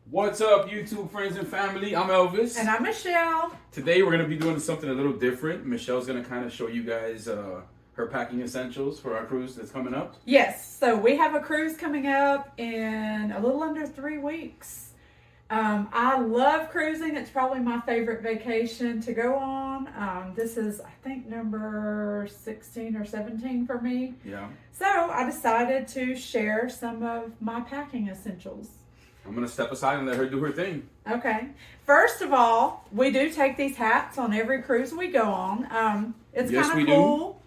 What's up, YouTube friends and family? I'm Elvis. And I'm Michelle. Today we're going to be doing something a little different. Michelle's going to kind of show you guys her packing essentials for our cruise that's coming up. Yes, so we have a cruise coming up in a little under 3 weeks. I love cruising. It's probably my favorite vacation to go on. This is, I think, number 16 or 17 for me. Yeah. So I decided to share some of my packing essentials. I'm going to step aside and let her do her thing. Okay. First of all, we do take these hats on every cruise we go on. It's Yes, kind of we cool.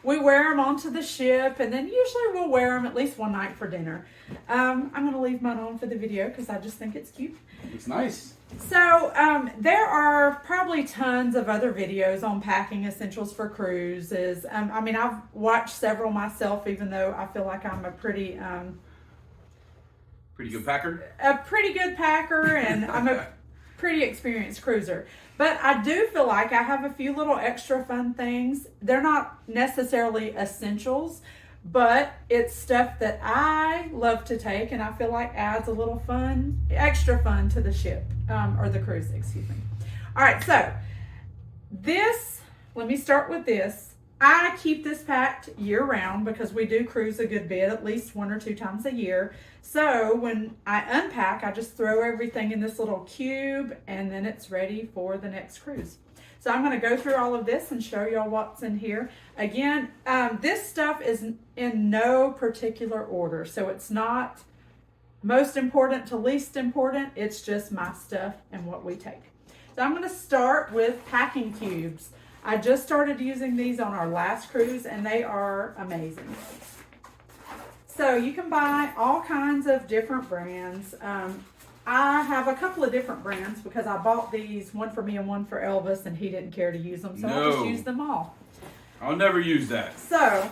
We wear them onto the ship, and then usually we'll wear them at least one night for dinner. I'm going to leave mine on for the video because I just think it's cute. It's nice. So there are probably tons of other videos on packing essentials for cruises. I mean, I've watched several myself, even though I feel like I'm a pretty good packer? A pretty good packer, and I'm a pretty experienced cruiser. But I do feel like I have a few little extra fun things. They're not necessarily essentials, but it's stuff that I love to take, and I feel like adds a little fun, extra fun to the ship, or the cruise, excuse me. All right, so let me start with this. I keep this packed year round because we do cruise a good bit, at least 1 or 2 times a year. So when I unpack, I just throw everything in this little cube, and then it's ready for the next cruise. So I'm going to go through all of this and show y'all what's in here. Again, this stuff is in no particular order. So it's not most important to least important. It's just my stuff and what we take. So I'm going to start with packing cubes. I just started using these on our last cruise, and they are amazing. So you can buy all kinds of different brands. I have a couple of different brands because I bought these, one for me and one for Elvis, and he didn't care to use them, so I'll just use them all. I'll never use that. So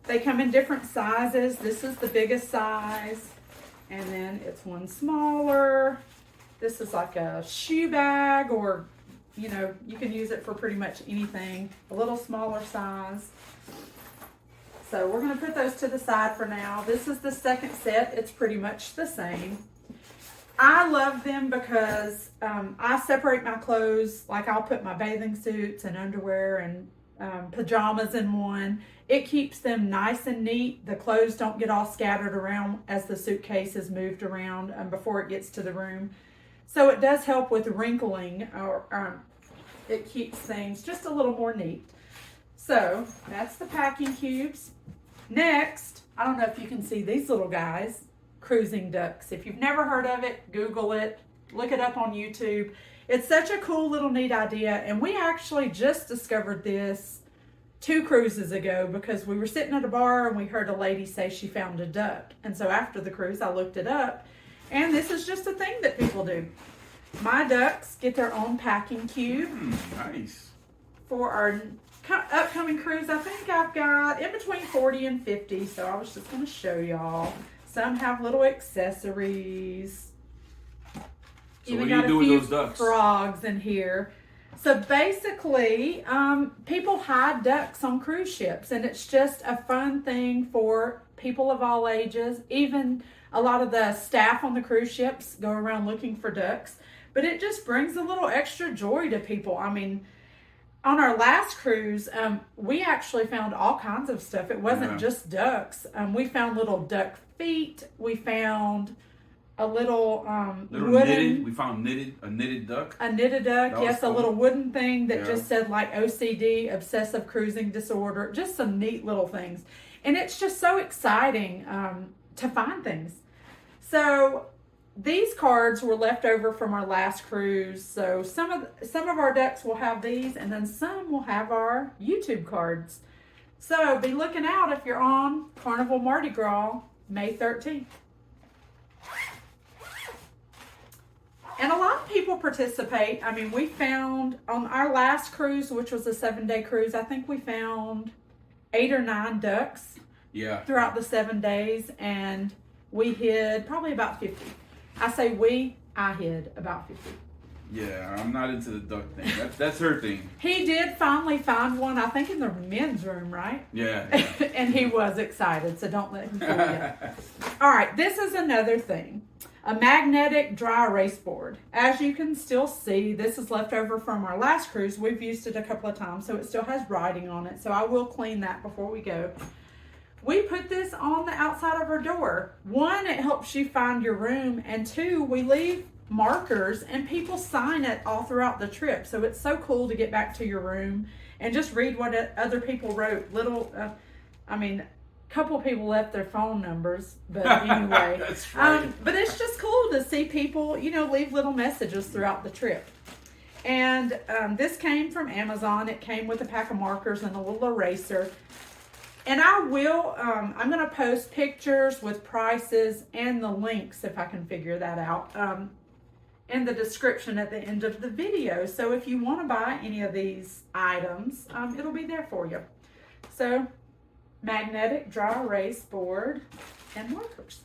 they come in different sizes. This is the biggest size, and then it's one smaller. This is like a shoe bag, or you know, you can use it for pretty much anything. A little smaller size. So we're going to put those to the side for now. This is the second set. It's pretty much the same. I love them because I separate my clothes. Like I'll put my bathing suits and underwear and pajamas in one. It keeps them nice and neat. The clothes don't get all scattered around as the suitcase is moved around before it gets to the room. So it does help with wrinkling, or it keeps things just a little more neat. So that's the packing cubes. Next, I don't know if you can see these little guys, cruising ducks. If you've never heard of it, Google it, look it up on YouTube. It's such a cool little neat idea, and we actually just discovered this 2 cruises ago because we were sitting at a bar and we heard a lady say she found a duck. And so after the cruise, I looked it up, and this is just a thing that people do. My ducks get their own packing cube. Nice. For our upcoming cruise, I think I've got in between 40 and 50, so I was just going to show y'all. Some have little accessories. So even what do you got do a with few those ducks? frogs in here. So basically, people hide ducks on cruise ships, and it's just a fun thing for people of all ages. Even a lot of the staff on the cruise ships go around looking for ducks, but it just brings a little extra joy to people. I mean, on our last cruise, we actually found all kinds of stuff. It wasn't just ducks. We found little duck feet. We found a little wooden knitted. We found a knitted duck. A knitted duck, yes, cool. A little wooden thing that just said like OCD, obsessive cruising disorder. Just some neat little things, and it's just so exciting to find things. So these cards were left over from our last cruise. So some of our ducks will have these, and then some will have our YouTube cards. So be looking out if you're on Carnival Mardi Gras, May 13th. And a lot of people participate. I mean, we found on our last cruise, which was a 7-day cruise, I think we found 8 or 9 ducks throughout the 7 days, and we hid probably about 50. I say I hid about 50. Yeah, I'm not into the duck thing. That's her thing. He did finally find one, I think in the men's room, right? Yeah. And he was excited, so don't let him fool you. All right, this is another thing. a magnetic dry erase board. As you can still see, this is left over from our last cruise. We've used it a couple of times, so it still has writing on it. So I will clean that before we go. We put this on the outside of our door. One, it helps you find your room, and two, we leave markers and people sign it all throughout the trip. So it's so cool to get back to your room and just read what other people wrote. Couple people left their phone numbers, but anyway. That's right. But it's just cool to see people, leave little messages throughout the trip. And this came from Amazon. It came with a pack of markers and a little eraser. And I'm going to post pictures with prices and the links, if I can figure that out, in the description at the end of the video. So if you want to buy any of these items, it'll be there for you. So, magnetic dry erase board and markers.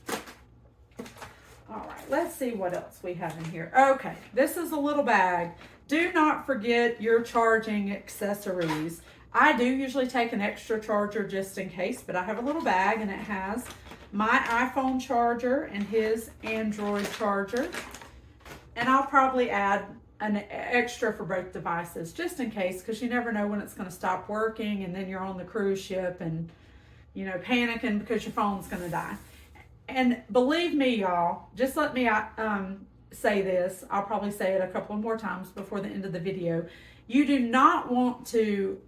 All right, let's see what else we have in here. Okay, this is a little bag. Do not forget your charging accessories. I do usually take an extra charger just in case, but I have a little bag and it has my iPhone charger and his Android charger. And I'll probably add an extra for both devices just in case, because you never know when it's going to stop working and then you're on the cruise ship and panicking because your phone's going to die. And believe me, y'all, just let me say this. I'll probably say it a couple more times before the end of the video. You do not want to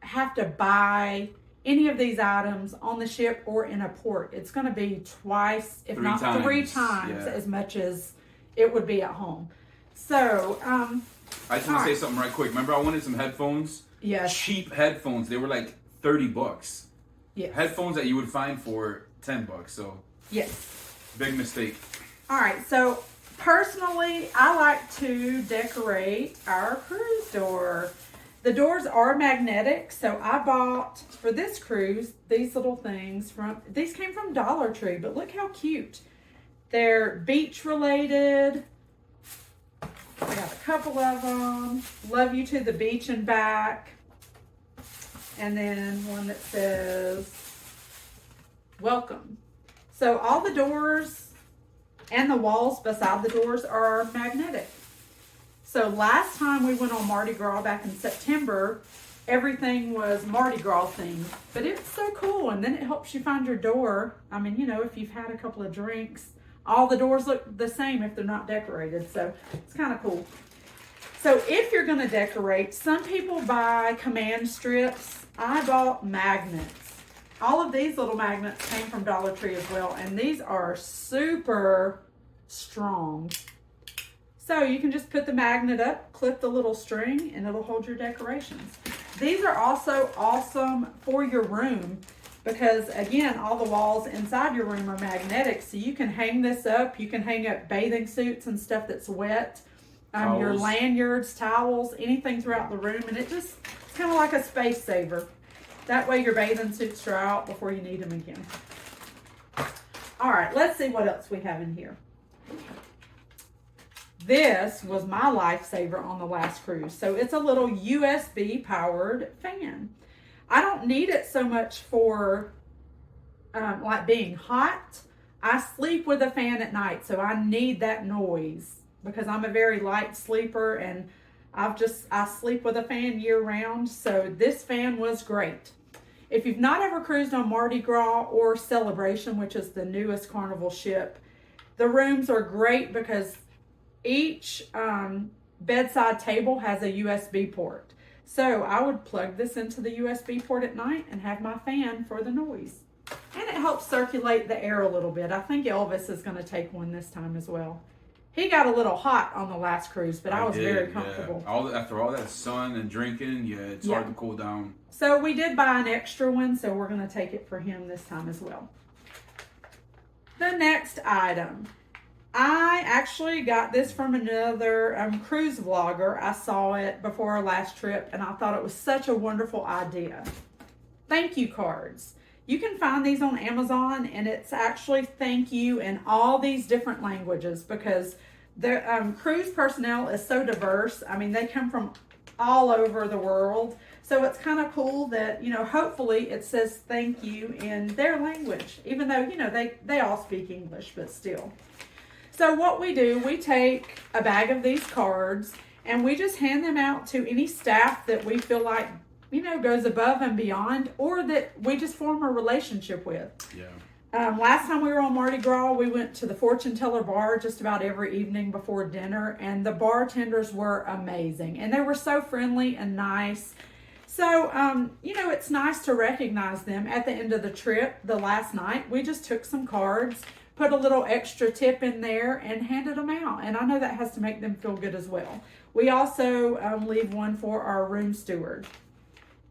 have to buy any of these items on the ship or in a port. It's going to be twice, if not three times as much as it would be at home. So, I just want to say something right quick. Remember I wanted some headphones? Yes. Cheap headphones. They were like $30. Yes. Headphones that you would find for $10. So yes. Big mistake. All right. So personally, I like to decorate our cruise door. The doors are magnetic, so I bought for this cruise these little things these came from Dollar Tree, but look how cute. They're beach related. I got a couple of them. Love you to the beach and back. And then one that says welcome. So all the doors and the walls beside the doors are magnetic. So last time we went on Mardi Gras back in September, everything was Mardi Gras themed. But it's so cool, and then it helps you find your door. If you've had a couple of drinks, all the doors look the same if they're not decorated. So it's kind of cool. So if you're going to decorate, some people buy command strips. I bought magnets. All of these little magnets came from Dollar Tree as well, and these are super strong. So you can just put the magnet up, clip the little string, and it'll hold your decorations. These are also awesome for your room because, again, all the walls inside your room are magnetic. So you can hang this up. You can hang up bathing suits and stuff that's wet, your lanyards, towels, anything throughout the room. And it's kind of like a space saver. That way your bathing suits dry out before you need them again. All right, let's see what else we have in here. This was my lifesaver on the last cruise. So it's a little USB powered fan. I don't need it so much for like being hot. I sleep with a fan at night, so I need that noise because I'm a very light sleeper and I sleep with a fan year round. So this fan was great. If you've not ever cruised on Mardi Gras or Celebration, which is the newest Carnival ship, the rooms are great because each bedside table has a USB port. So I would plug this into the USB port at night and have my fan for the noise. And it helps circulate the air a little bit. I think Elvis is going to take one this time as well. He got a little hot on the last cruise, but I was very comfortable. Yeah. After all that sun and drinking, it's hard to cool down. So we did buy an extra one, so we're going to take it for him this time as well. The next item. I actually got this from another cruise vlogger. I saw it before our last trip, and I thought it was such a wonderful idea. Thank you cards. You can find these on Amazon, and it's actually thank you in all these different languages because the cruise personnel is so diverse. I mean, they come from all over the world. So it's kind of cool that, hopefully it says thank you in their language, even though, they all speak English, but still. So what we do, we take a bag of these cards and we just hand them out to any staff that we feel like, you know, goes above and beyond, or that we just form a relationship with. Yeah. Last time we were on Mardi Gras, we went to the Fortune Teller Bar just about every evening before dinner, and the bartenders were amazing, and they were so friendly and nice. So, you know, it's nice to recognize them at the end of the trip. The last night, we just took some cards, put a little extra tip in there, and handed them out, and I know that has to make them feel good as well. We also leave one for our room steward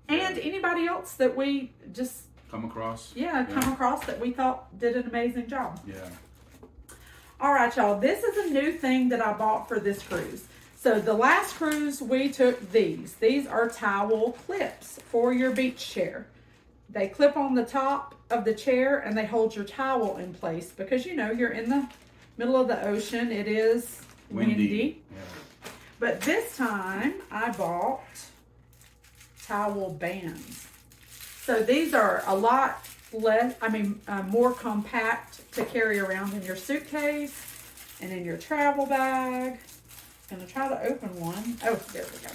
and anybody else that we just come across that we thought did an amazing job. Yeah. All right, y'all, this is a new thing that I bought for this cruise. So the last cruise we took these are towel clips for your beach chair. They clip on the top of the chair and they hold your towel in place because, you know, you're in the middle of the ocean. It is windy. Yeah. But this time I bought towel bands. So these are a lot less, more compact to carry around in your suitcase and in your travel bag. I'm gonna try to open one. Oh, there we go.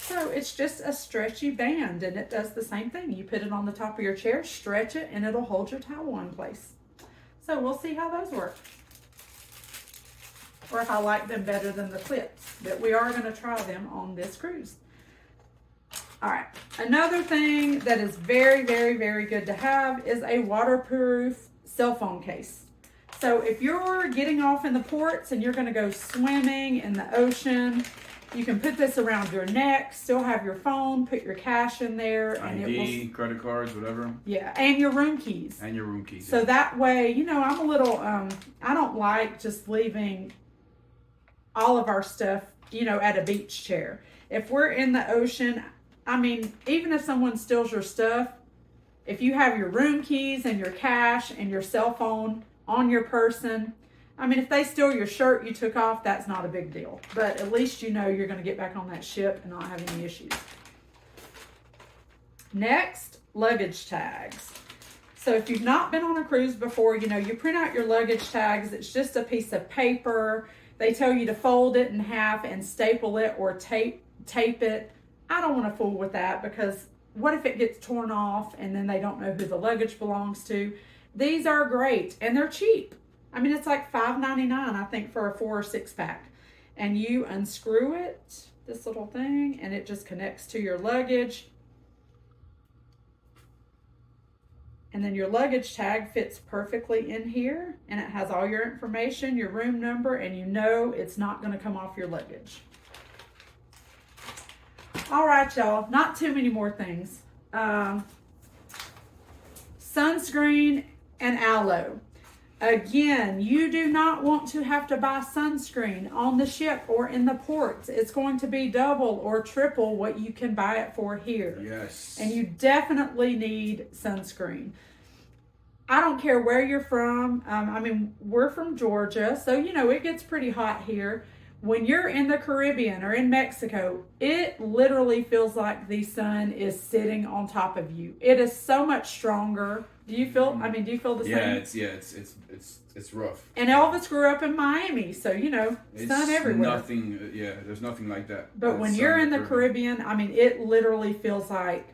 So it's just a stretchy band and it does the same thing. You put it on the top of your chair, stretch it, and it'll hold your towel in place. So we'll see how those work. Or if I like them better than the clips. But we are gonna try them on this cruise. All right, another thing that is very, very, very good to have is a waterproof cell phone case. So if you're getting off in the ports and you're gonna go swimming in the ocean, you can put this around your neck, still have your phone, put your cash in there. And ID, credit cards, whatever. Yeah, and your room keys. And your room keys. So that way, you know, I'm a little, I don't like just leaving all of our stuff, you know, at a beach chair. If we're in the ocean, I mean, even if someone steals your stuff, if you have your room keys and your cash and your cell phone on your person, I mean, if they steal your shirt you took off, that's not a big deal. But at least you know you're going to get back on that ship and not have any issues. Next, luggage tags. So if you've not been on a cruise before, you know, you print out your luggage tags. It's just a piece of paper. They tell you to fold it in half and staple it or tape it. I don't want to fool with that because what if it gets torn off and then they don't know who the luggage belongs to? These are great and they're cheap. I mean, it's like $5.99, I think, for a 4 or 6 pack. And you unscrew it, this little thing, and it just connects to your luggage. And then your luggage tag fits perfectly in here, and it has all your information, your room number, and you know it's not going to come off your luggage. All right, y'all, not too many more things. Sunscreen and aloe. Again, you do not want to have to buy sunscreen on the ship or in the ports. It's going to be double or triple what you can buy it for here. Yes. And you definitely need sunscreen. I don't care where you're from. I mean, we're from Georgia, so, you know, it gets pretty hot here. When you're in the Caribbean or in Mexico, it literally feels like the sun is sitting on top of you. It is so much stronger. Do you feel the same? It's rough. And Elvis grew up in Miami, so, you know, sun everywhere. There's nothing like that. But when you're in the Caribbean, I mean, it literally feels like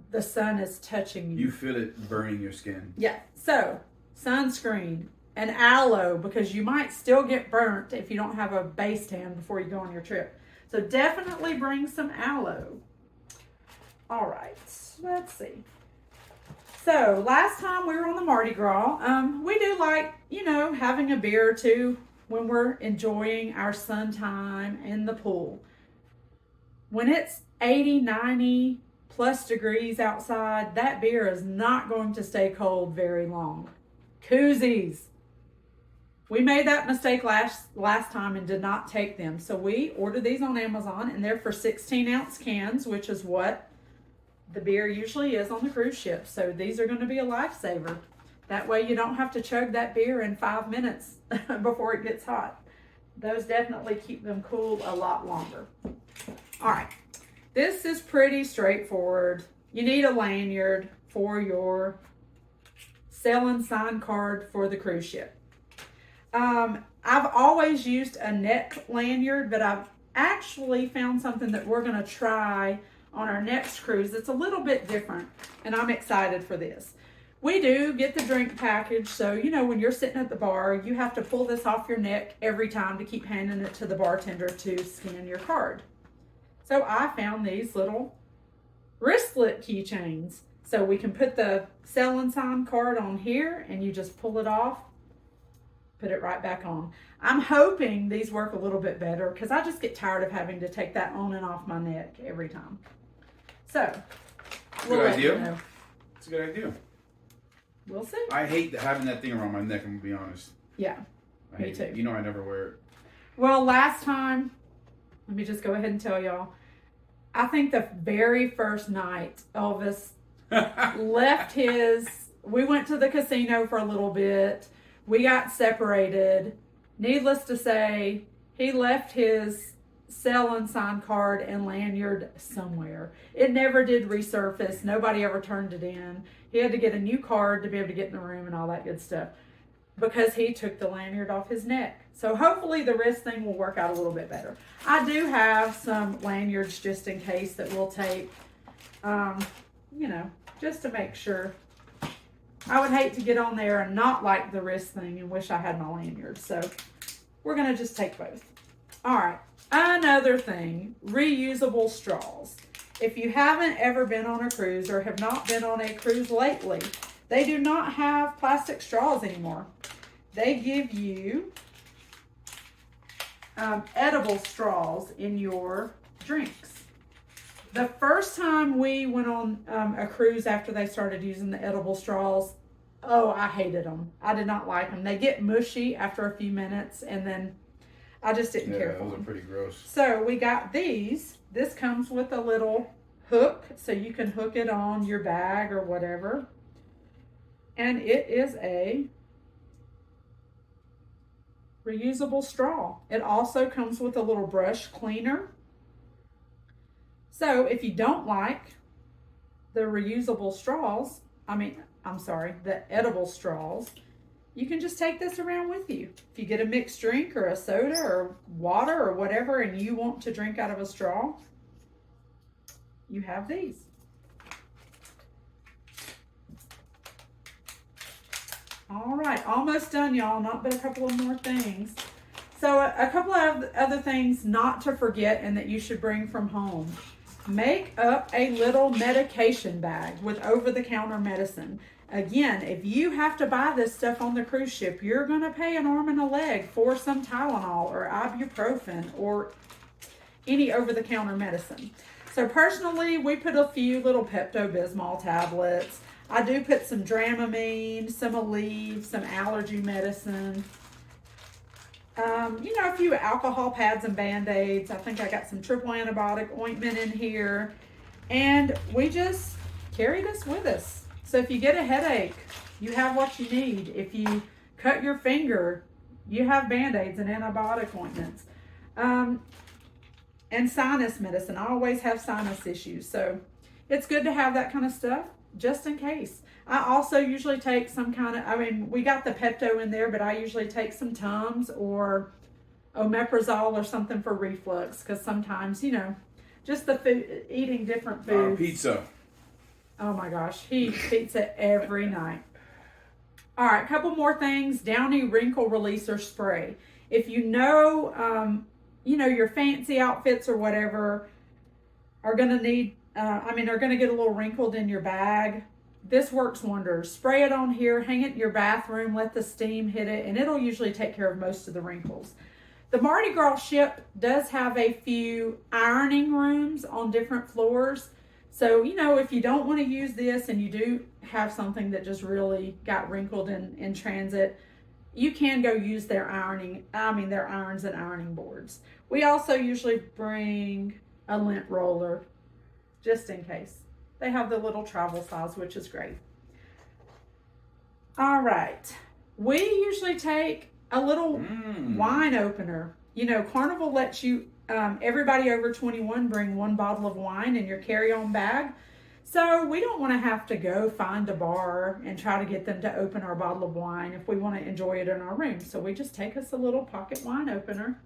the sun is touching you. You feel it burning your skin. Yeah. So, sunscreen and aloe, because you might still get burnt if you don't have a base tan before you go on your trip. So definitely bring some aloe. All right, let's see. So last time we were on the Mardi Gras, we do like, you know, having a beer or two when we're enjoying our sun time in the pool. When it's 80, 90 plus degrees outside, that beer is not going to stay cold very long. Koozies. We made that mistake last time and did not take them. So we ordered these on Amazon, and they're for 16-ounce cans, which is what the beer usually is on the cruise ship. So these are going to be a lifesaver. That way you don't have to chug that beer in 5 minutes before it gets hot. Those definitely keep them cool a lot longer. All right. This is pretty straightforward. You need a lanyard for your sail and sign card for the cruise ship. I've always used a neck lanyard, but I've actually found something that we're going to try on our next cruise. It's a little bit different, and I'm excited for this. We do get the drink package, so you know when you're sitting at the bar, you have to pull this off your neck every time to keep handing it to the bartender to scan your card. So I found these little wristlet keychains. So we can put the sell and sign card on here, and you just pull it off, put it right back on. I'm hoping these work a little bit better because I just get tired of having to take that on and off my neck every time. So, we'll Good let you idea. know. It's a good idea. We'll see. I hate having that thing around my neck, I'm gonna be honest. Yeah, I me hate too. it. You know I never wear it. Well, last time, let me just go ahead and tell y'all, I think the very first night Elvis left his, we went to the casino for a little bit. We got separated. Needless to say, he left his sell and sign card and lanyard somewhere. It never did resurface. Nobody ever turned it in. He had to get a new card to be able to get in the room and all that good stuff because he took the lanyard off his neck. So hopefully the wrist thing will work out a little bit better. I do have some lanyards just in case that we'll take, you know, just to make sure. I would hate to get on there and not like the wrist thing and wish I had my lanyard. So we're going to just take both. All right. Another thing, reusable straws. If you haven't ever been on a cruise or have not been on a cruise lately, they do not have plastic straws anymore. They give you edible straws in your drinks. The first time we went on a cruise after they started using the edible straws, oh, I hated them. I did not like them. They get mushy after a few minutes, and then I just didn't care for them. Those are pretty gross. So we got these. This comes with a little hook, so you can hook it on your bag or whatever. And it is a reusable straw. It also comes with a little brush cleaner. So if you don't like the reusable straws, the edible straws, you can just take this around with you. If you get a mixed drink or a soda or water or whatever and you want to drink out of a straw, you have these. All right, almost done, y'all. Not but a couple of more things. So a couple of other things not to forget and that you should bring from home. Make up a little medication bag with over-the-counter medicine. Again, if you have to buy this stuff on the cruise ship, you're going to pay an arm and a leg for some Tylenol or ibuprofen or any over-the-counter medicine. So personally, we put a few little Pepto-Bismol tablets. I do put some Dramamine, some Aleve, some allergy medicine. A few alcohol pads and Band-Aids. I think I got some triple antibiotic ointment in here. And we just carry this with us. So if you get a headache, you have what you need. If you cut your finger, you have Band-Aids and antibiotic ointments. And sinus medicine. I always have sinus issues. So it's good to have that kind of stuff just in case. I also usually take some kind of, we got the Pepto in there, but I usually take some Tums or omeprazole or something for reflux because sometimes, just the food, eating different foods. Pizza. Oh my gosh, he eats pizza every night. All right, a couple more things. Downy Wrinkle Releaser Spray. If your fancy outfits or whatever are going to need, are going to get a little wrinkled in your bag. This works wonders. Spray it on here, hang it in your bathroom, let the steam hit it, and it'll usually take care of most of the wrinkles. The Mardi Gras ship does have a few ironing rooms on different floors. So, if you don't want to use this and you do have something that just really got wrinkled in transit, you can go use their their irons and ironing boards. We also usually bring a lint roller just in case. They have the little travel size, which is great. All right. We usually take a little wine opener. Carnival lets you, everybody over 21 bring one bottle of wine in your carry-on bag. So we don't want to have to go find a bar and try to get them to open our bottle of wine if we want to enjoy it in our room. So we just take us a little pocket wine opener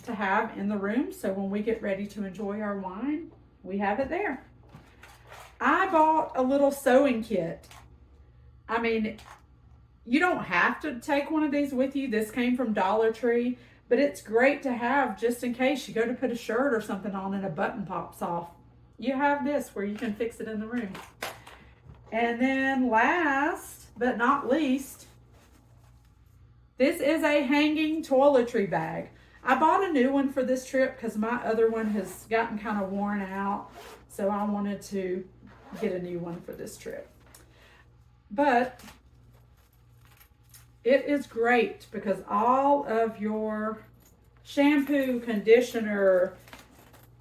to have in the room. So when we get ready to enjoy our wine, we have it there. I bought a little sewing kit. I mean, you don't have to take one of these with you. This came from Dollar Tree, but it's great to have just in case you go to put a shirt or something on and a button pops off. You have this where you can fix it in the room. And then last but not least, this is a hanging toiletry bag. I bought a new one for this trip because my other one has gotten kind of worn out. So I wanted to get a new one for this trip. But it is great because all of your shampoo, conditioner,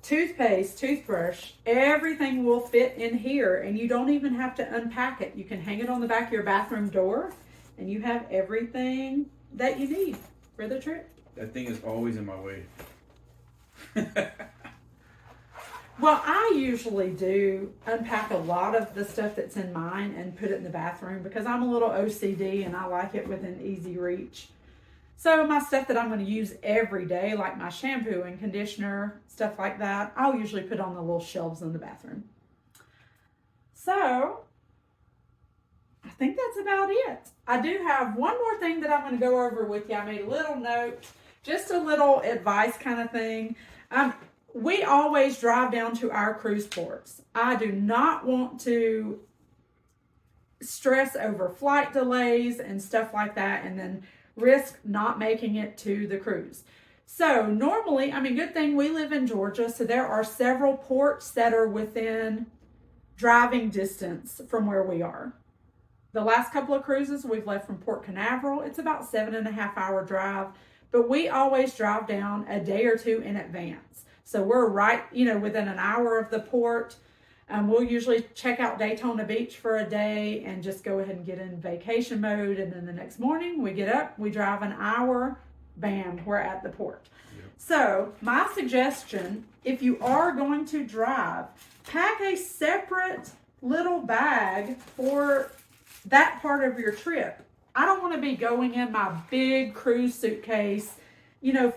toothpaste, toothbrush, everything will fit in here, and you don't even have to unpack it. You can hang it on the back of your bathroom door, and you have everything that you need for the trip. That thing is always in my way. Well, I usually do unpack a lot of the stuff that's in mine and put it in the bathroom because I'm a little OCD and I like it within easy reach. So my stuff that I'm going to use every day, like my shampoo and conditioner, stuff like that, I'll usually put on the little shelves in the bathroom. So I think that's about it. I do have one more thing that I'm going to go over with you. I made a little note, just a little advice kind of thing. We always drive down to our cruise ports. I do not want to stress over flight delays and stuff like that and then risk not making it to the cruise. So normally, I mean, good thing we live in Georgia, so there are several ports that are within driving distance from where we are. The last couple of cruises we've left from Port Canaveral. It's about 7.5 hour drive, but we always drive down a day or two in advance. So we're right, within an hour of the port. We'll usually check out Daytona Beach for a day and just go ahead and get in vacation mode. And then the next morning we get up, we drive an hour, bam, we're at the port. Yep. So my suggestion, if you are going to drive, pack a separate little bag for that part of your trip. I don't want to be going in my big cruise suitcase,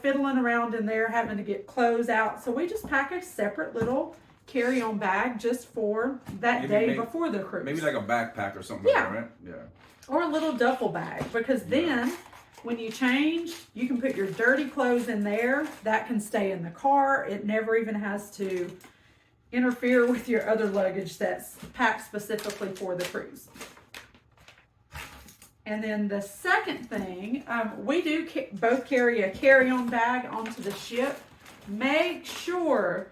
fiddling around in there, having to get clothes out. So we just pack a separate little carry-on bag just for that day before the cruise. Maybe like a backpack or something like that, right? Yeah. Or a little duffel bag, because then when you change, you can put your dirty clothes in there. That can stay in the car. It never even has to interfere with your other luggage that's packed specifically for the cruise. And then the second thing, we do both carry a carry-on bag onto the ship. Make sure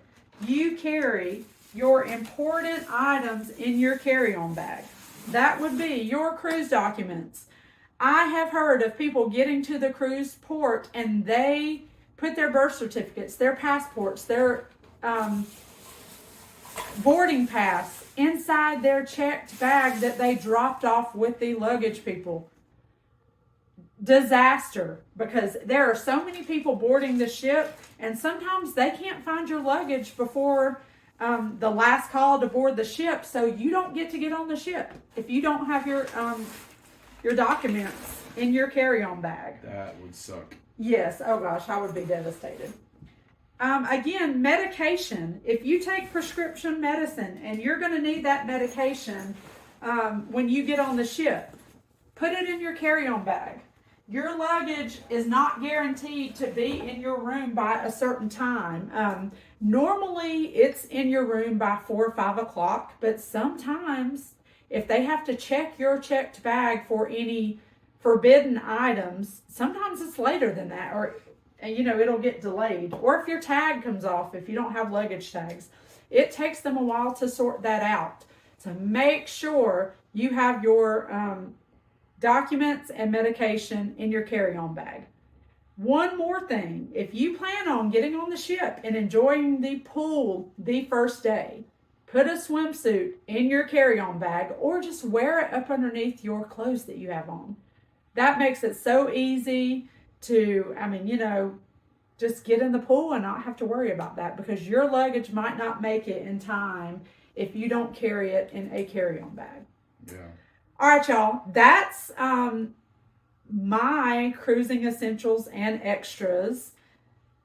you carry your important items in your carry-on bag. That would be your cruise documents. I have heard of people getting to the cruise port and they put their birth certificates, their passports, their boarding pass inside their checked bag that they dropped off with the luggage people. Disaster, because there are so many people boarding the ship and sometimes they can't find your luggage before the last call to board the ship, so you don't get to get on the ship if you don't have your documents in your carry-on bag. That would suck. Yes. Oh gosh, I would be devastated. Again, medication. If you take prescription medicine and you're going to need that medication when you get on the ship, put it in your carry-on bag. Your luggage is not guaranteed to be in your room by a certain time. Normally, it's in your room by 4 or 5 o'clock, but sometimes if they have to check your checked bag for any forbidden items, sometimes it's later than that, or it'll get delayed. Or if your tag comes off, if you don't have luggage tags, it takes them a while to sort that out. So make sure you have your documents and medication in your carry-on bag. One more thing, if you plan on getting on the ship and enjoying the pool the first day, put a swimsuit in your carry-on bag or just wear it up underneath your clothes that you have on. That makes it so easy to, just get in the pool and not have to worry about that, because your luggage might not make it in time if you don't carry it in a carry-on bag. Yeah. All right, y'all. That's my cruising essentials and extras.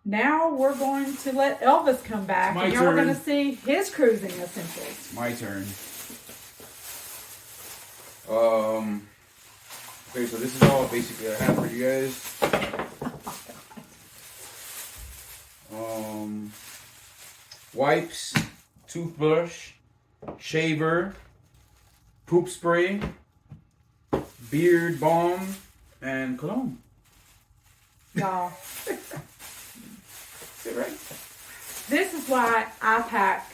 Now we're going to let Elvis come back, and y'all are going to see his cruising essentials. My turn. Okay, so this is all basically I have for you guys. Wipes, toothbrush, shaver, poop spray, beard balm, and cologne. Y'all, Is it right? this is why I pack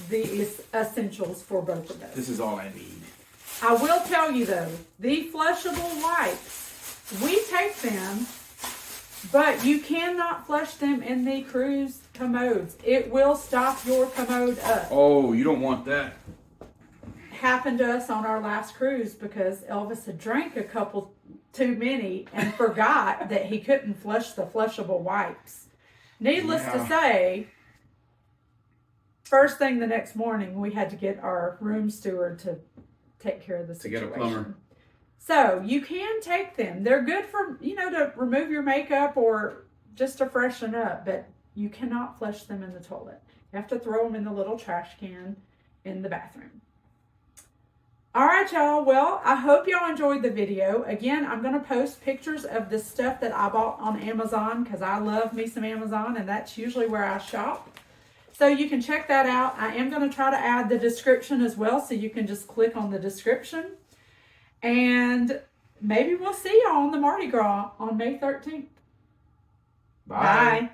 the essentials for both of us. This is all I need. I will tell you though, the flushable wipes, we take them, but you cannot flush them in the cruise commodes. It will stop your commode up. Oh, you don't want that. Happened to us on our last cruise because Elvis had drank a couple too many and forgot that he couldn't flush the flushable wipes. Needless to say, first thing the next morning, we had to get our room steward to take care of the situation. To get a plumber. So you can take them. They're good for, to remove your makeup or just to freshen up, but you cannot flush them in the toilet. You have to throw them in the little trash can in the bathroom. All right, y'all. Well, I hope y'all enjoyed the video. Again, I'm going to post pictures of the stuff that I bought on Amazon because I love me some Amazon, and that's usually where I shop. So you can check that out. I am going to try to add the description as well, so you can just click on the description. And maybe we'll see y'all on the Mardi Gras on May 13th. Bye. Bye.